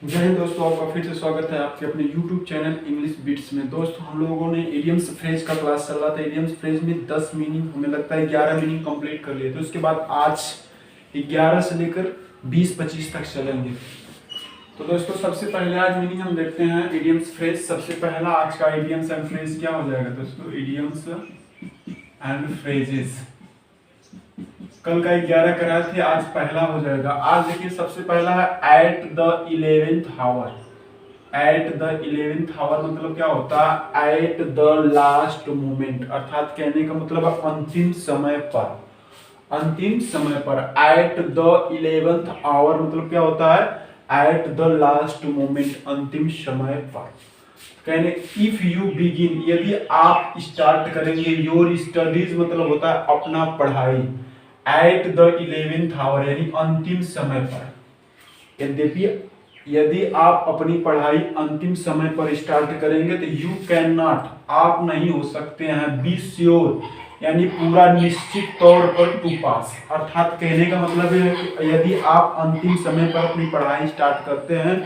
जय हिंद दोस्तों, आपका फिर से स्वागत है आपके अपने YouTube चैनल इंग्लिश बिट्स में। दोस्तों हम लोगों ने इडियम्स फ्रेज का क्लास चल रहा था। इडियम्स फ्रेज में 10 मीनिंग, हमें लगता है 11 मीनिंग कंप्लीट कर लिए थे। उसके बाद आज 11 से लेकर 20-25 तक चलेंगे। तो दोस्तों सबसे पहले आज मीनिंग हम देखते हैं इडियम्स फ्रेज। सबसे पहला आज का इडियम्स एंड फ्रेज क्या हो जाएगा दोस्तों? Idioms and phrases. कल का 11 कराए थे, आज पहला हो जाएगा। आज देखिए सबसे पहला है at the 11th hour. At the 11th hour मतलब क्या होता है? एट द लास्ट मोमेंट, अर्थात कहने का मतलब अंतिम समय पर। अंतिम समय पर एट द 11th आवर मतलब क्या होता है? एट द लास्ट मोमेंट, अंतिम समय पर। कहने इफ यू बिगिन, यदि आप स्टार्ट करेंगे। योर स्टडीज मतलब होता है अपना पढ़ाई। एट द 11th आवर यानी अंतिम समय पर। यद्यपि यदि आप अपनी पढ़ाई अंतिम समय पर स्टार्ट करेंगे तो यू कैन नॉट, आप नहीं हो सकते हैं। बी श्योर यानी पूरा निश्चित तौर पर टू पास, अर्थात कहने का मतलब है कि यदि आप अंतिम समय पर अपनी पढ़ाई स्टार्ट करते हैं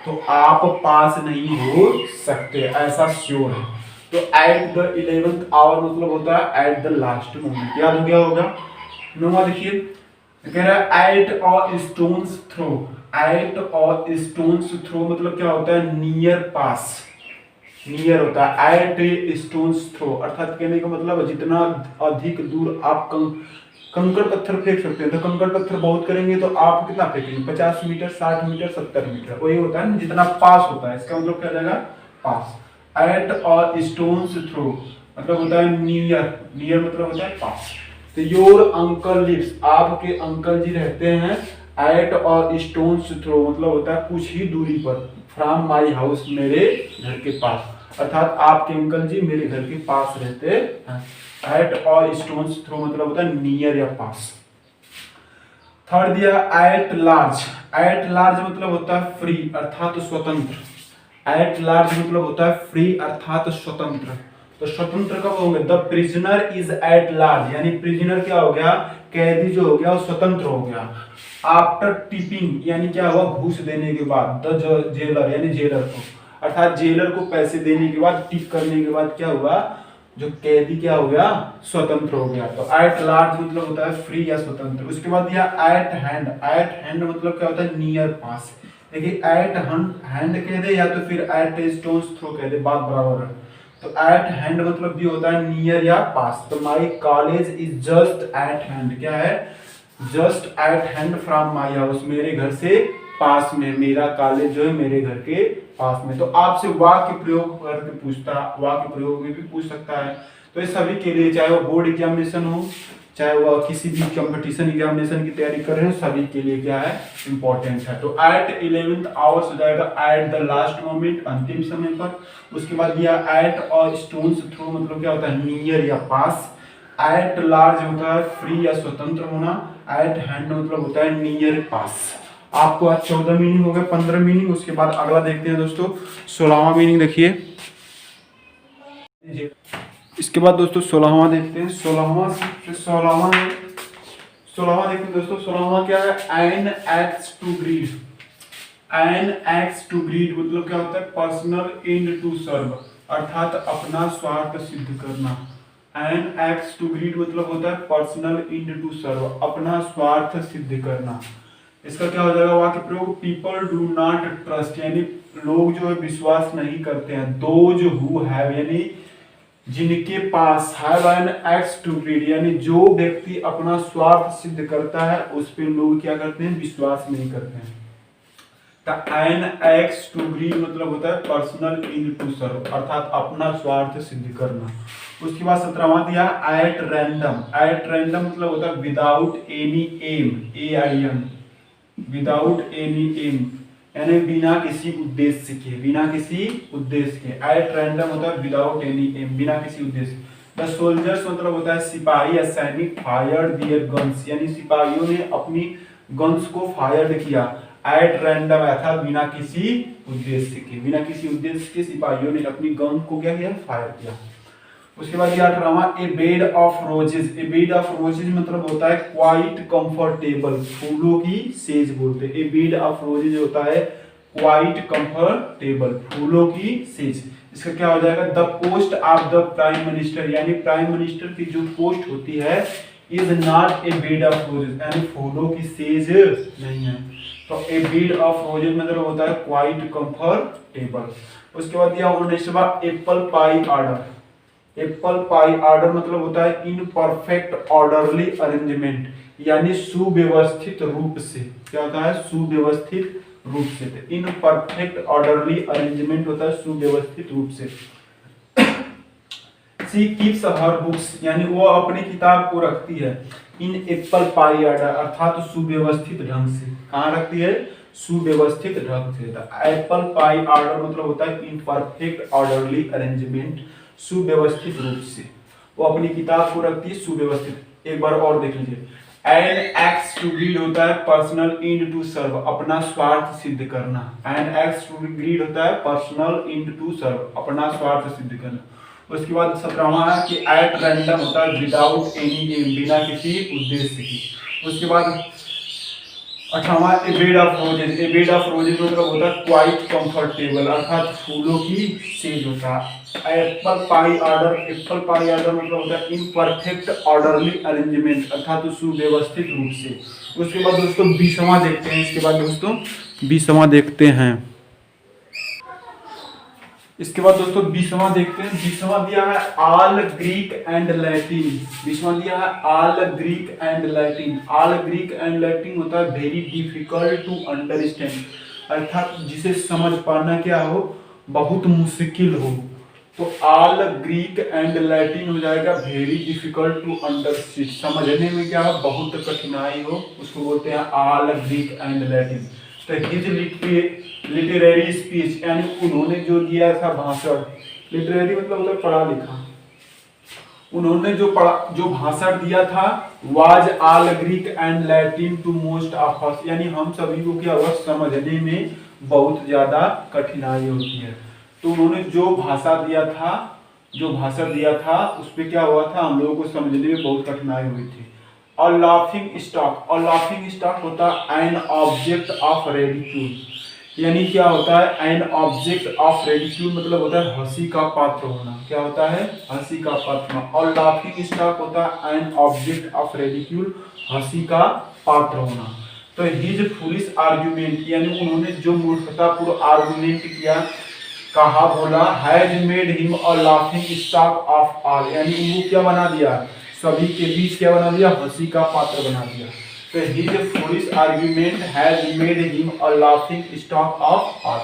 तो आप पास नहीं हो सकते, ऐसा श्योर है। तो एट द 11th आवर मतलब होता है एट द लास्ट मोमेंट। याद हो गया होगा। नौवां देखिए, कह रहा है at a stone's throw. At a stone's throw मतलब क्या होता है? नियर पास। नियर होता है एट ए स्टोन्स थ्रो, अर्थात कहने का मतलब जितना अधिक दूर आप कंकड़ पत्थर फेंक सकते हैं। तो कंकड़ पत्थर बहुत करेंगे तो आप कितना फेंकेंगे? 50 मीटर, 60 मीटर, 70 मीटर, वही होता है ना जितना पास होता है। इसका मतलब क्या जाएगा? पास। एट अ स्टोन्स थ्रो मतलब होता है नियर। नियर मतलब होता है पास। तो योर अंकल लिव्स, आपके अंकल जी रहते हैं एट अ स्टोन्स थ्रो मतलब होता है कुछ ही दूरी पर। फ्रॉम माई हाउस, मेरे घर के पास, अर्थात आपके अंकल जी मेरे घर के पास रहते हैं। एट अ स्टोन्स थ्रो मतलब होता है नियर या पास। थर्ड दिया एट लार्ज। एट लार्ज मतलब होता है फ्री अर्थात स्वतंत्र। एट लार्ज मतलब होता है फ्री अर्थात स्वतंत्र। तो स्वतंत्र कब होंगे? The prisoner is at large, यानी प्रिजनर क्या हो गया? कैदी जो हो गया वो स्वतंत्र हो गया। आफ्टर टिपिंग यानी क्या हुआ? घूस देने के बाद। द जेलर यानी जेलर को, अर्थात जेलर को पैसे देने के बाद, टिप करने के बाद क्या हुआ? जो कैदी क्या हो गया? स्वतंत्र हो गया। तो एट लार्ज मतलब होता है फ्री या स्वतंत्र। उसके बाद दिया एट हैंड। एट हैंड मतलब क्या होता है? नियर पास। देखिए एट हैंड कह दे या तो फिर एट स्टोन्स थ्रो कह दे, बात बराबर है। तो एट हैंड मतलब भी होता है नियर या पास। तो my college is just eight hand, क्या है? Just eight hand from my house, मेरे घर से पास में। मेरा कॉलेज जो है मेरे घर के पास में। तो आपसे वाक्य प्रयोग करके पूछता, वाक्य प्रयोग में भी पूछ सकता है। तो ये सभी के लिए, चाहे वो बोर्ड एग्जामिनेशन हो, चाहे वो किसी भी कंपटीशन एग्जामिनेशन की तैयारी कर रहे हो, सभी के लिए क्या है? इंपॉर्टेंट है। तो एट 11th आवर्स हो जाएगा एट द लास्ट मोमेंट, अंतिम समय पर। उसके बाद दिया एट अ स्टोन्स थ्रो मतलब क्या होता है? नियर या पास। एट लार्ज होता है फ्री या स्वतंत्र होना। एट हैंड मतलब होता है नियर पास। आपको आज 14 मीनिंग हो गए, 15 मीनिंग। उसके बाद अगला देखते हैं दोस्तों 16वां मीनिंग। देखिए इसके बाद दोस्तों 16वां देखते हैं। 16वां देखते हैं दोस्तों। 16वां क्या है? An axe to grind. An axe to grind मतलब क्या होता है? पर्सनल एंड टू सर्व, अर्थात अपना स्वार्थ सिद्ध करना। एन एक्स टू ग्रीड मतलब होता है पर्सनल एंड टू सर्व, अपना स्वार्थ सिद्ध करना। इसका क्या हो जाएगा वाक्य प्रयोग? पीपल डू नॉट ट्रस्ट, यानी लोग जो है विश्वास नहीं करते हैं। दोज हु हैव यानी जिनके पास, have an axe to grind यानी जो व्यक्ति अपना स्वार्थ सिद्ध करता है उस पर लोग क्या करते हैं? विश्वास नहीं करते हैं। एन एक्स टू ग्रीड मतलब होता है पर्सनल इन टू सर्व, अर्थात अपना स्वार्थ सिद्ध करना। उसके बाद 17वां दिया एट रैंडम। एट रैंडम मतलब होता है without any aim, AIM, without any aim यानी बिना किसी उद्देश्य के। बिना किसी उद्देश्य के एट रैंडम होता है विदाउट एनी एम, बिना किसी उद्देश्य। द सोल्जर्स मतलब होता है सिपाही या सैनिक। फायर दियर गन्स यानी सिपाहियों ने अपनी गन्स को फायर किया। एट रैंडम अर्थात बिना किसी उद्देश्य के। बिना किसी उद्देश्य के सिपाहियों ने अपनी गन को क्या किया? फायर किया। उसके बाद 18वां a bed of roses. A bed of roses मतलब होता है क्वाइट कंफर्टेबल, फूलों की सेज बोलते हैं। ए बेड ऑफ रोजेज होता है क्वाइट कंफर्टेबल, फूलों की सेज। इसका क्या हो जाएगा, the post of the prime minister, यानी प्राइम मिनिस्टर की जो पोस्ट होती है is not a bed of roses, यानी फूलों की सेज नहीं है। तो ए बेड ऑफ रोजेज मतलब होता है क्वाइट कंफर्टेबल। उसके बाद दिया नेक्स्ट बात apple pie order. Apple pie order मतलब होता है इन परफेक्ट ऑर्डरली अरेंजमेंट, यानी सुव्यवस्थित रूप से। क्या होता है, सुव्यवस्थित रूप से। इन परफेक्ट ऑर्डरली अरेंजमेंट होता है सुव्यवस्थित रूप से। शी कीप्स हर बुक्स, यानी वो अपनी किताब को रखती है इन एप्पल पाई ऑर्डर, अर्थात सुव्यवस्थित ढंग से। कहाँ रखती है, सुव्यवस्थित ढंग से। एप्पल पाई ऑर्डर मतलब होता है इन परफेक्ट ऑर्डरली अरेंजमेंट, सुव्यवस्थित रूप से वो अपनी किताब को रखती है सुव्यवस्थित। एक बार और देख लीजिए, एंड एक्स टू ग्रीड होता है पर्सनल इंड टू सर्व, अपना स्वार्थ सिद्ध करना। एंड एक्स टू ग्रीड होता है पर्सनल इंड टू सर्व, अपना स्वार्थ सिद्ध करना। उसके बाद 17वां है कि एट रैंडम होता है विदाउट एनी एम, बिना किसी उद्देश्य की। उसके बाद 18वां a bed of roses. A bed of roses मतलब होता है क्वाइट कंफर्टेबल, अर्थात फूलों की सेज होता है। Apple pie order, apple pie order मतलब होता है इन परफेक्ट ऑर्डरली अरेंजमेंट, अर्थात सुव्यवस्थित रूप से। उसके बाद दोस्तों 20वां देखते हैं। इसके बाद दोस्तों 20वां देखते हैं। इसके बाद दोस्तों 20वां देखते हैं। 20वां दिया है ऑल ग्रीक एंड लैटिन। 20वां दिया है all Greek and Latin. All Greek and Latin होता है वेरी डिफिकल्ट टू अंडरस्टैंड, अर्थात जिसे समझ पाना क्या हो, बहुत मुश्किल हो। तो ऑल ग्रीक एंड लैटिन हो जाएगा वेरी डिफिकल्ट टू अंडरस्टैंड, समझने में क्या हो, बहुत कठिनाई हो, उसको बोलते हैं ऑल ग्रीक एंड लैटिन। तो हिज लिटरेरी स्पीच, यानी उन्होंने जो दिया था भाषण, लिटरेरी मतलब होता है पढ़ा लिखा, उन्होंने जो भाषण दिया था was all Greek and Latin to most of us, यानी हम सभी को क्या हुआ, समझने में बहुत ज्यादा कठिनाई होती है। तो उन्होंने जो भाषण दिया था उस पर क्या हुआ था, हम लोगों को समझने में बहुत कठिनाई हुई थी। और लाफिंग स्टॉक, और लाफिंग स्टॉक होता है एन ऑब्जेक्ट ऑफ रेडिक्यूल, यानी क्या होता है, एन ऑब्जेक्ट ऑफ रेडिक्यूल मतलब होता है हंसी का पात्र होना। क्या होता है, हंसी का पात्र होना। और लाफिंग स्टॉक होता है एन ऑब्जेक्ट ऑफ रेडिक्यूल, हंसी का पात्र होना। तो हिज फुलिश आर्गुमेंट, यानी उन्होंने जो मूर्खतापूर्ण आर्गुमेंट किया, कहा, बोला, has made him a laughing stock of all, यानी उनको क्या बना दिया, सभी के बीच क्या बना दिया, हंसी का पात्र बना दिया। तो his foolish argument has made him a laughing stock of all.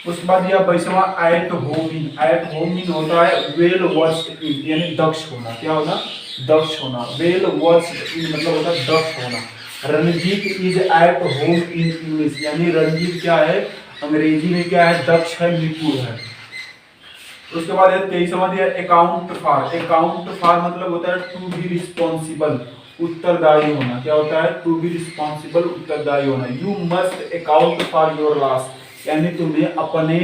उसके बाद यह 22वां at home in. At home in होता है वेल वर्स्ड इन, यानी दक्ष होना। क्या होना, दक्ष होना। वेल वर्स्ड इन मतलब होता है दक्ष होना। Ranjit is eight home in English, यानी रणजीत क्या है, अंग्रेजी में क्या है, दक्ष है, निपुण है। उसके बाद 23वां दिया अकाउंट फॉर। अकाउंट फॉर मतलब होता है टू बी रिस्पॉन्सिबल, उत्तरदायी होना। क्या होता है, टू बी रिस्पॉन्सिबल, उत्तरदायी होना। You must account for your loss, यानी तुम्हें अपने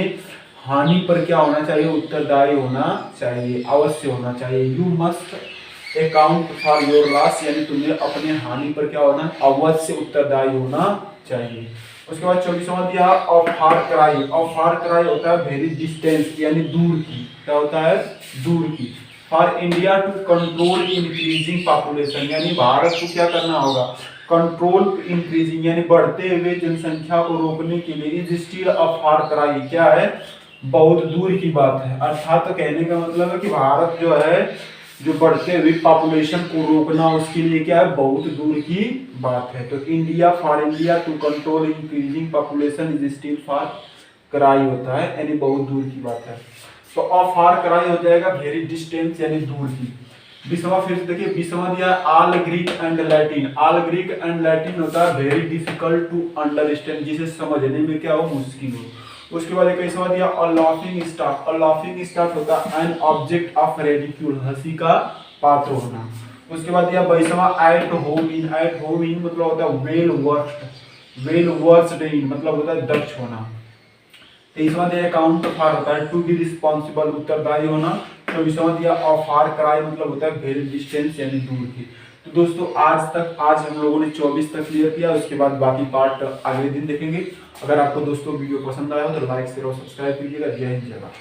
हानि पर क्या होना चाहिए, उत्तरदायी होना चाहिए, अवश्य होना चाहिए। You must account for your loss, यानी तुम्हें अपने हानि पर क्या होना, अवश्य उत्तरदायी होना चाहिए। उसके बाद 24वां दिया of far cry. Of far cry होता है वेरी डिस्टेंस, यानी दूर की। क्या होता है, दूर की। For India to control increasing population, यानी भारत को क्या करना होगा, कंट्रोल इंक्रीजिंग, यानी बढ़ते हुए जनसंख्या को रोकने के लिए। Is still a far cry, क्या है, बहुत दूर की बात है। अर्थात तो कहने का मतलब है कि भारत जो है, जो बढ़ते हुए पॉपुलेशन को रोकना, उसके लिए क्या है, बहुत दूर की बात है। तो India, for India to control increasing population is still far cry होता है, यानी बहुत दूर की बात है। तो ऑफ फार क्राई हो जाएगा वेरी डिस्टेंस, यानी दूर की। 20वां फिर से देखिए, 20वां दिया all Greek and Latin. All Greek and Latin होता है वेरी डिफिकल्ट टू अंडरस्टैंड, जिसे समझने में क्या हो, मुश्किल हो। उसके बाद 21वां दिया अ लाफिंग स्टॉक। अ लाफिंग स्टॉक होता है एन ऑब्जेक्ट ऑफ रेडिक्यूल, हंसी का पात्र होना। उसके बाद दिया 22वां at home in. At home in मतलब होता है well versed, well versed in मतलब होता है दक्ष होना। 23वां दिया अकाउंट फॉर होता है टू बी रिस्पॉन्सिबल, उत्तरदायी होना। 24वां दिया ऑफ फार क्राई मतलब होता है वेरी डिस्टेंस, यानी दूर की। तो दोस्तों आज हम लोगों ने 24 तक क्लियर किया, उसके बाद बाकी पार्ट अगले दिन देखेंगे। अगर आपको दोस्तों वीडियो पसंद आया हो तो लाइक शेयर और सब्सक्राइब कीजिएगा। जय हिंद, जय भारत।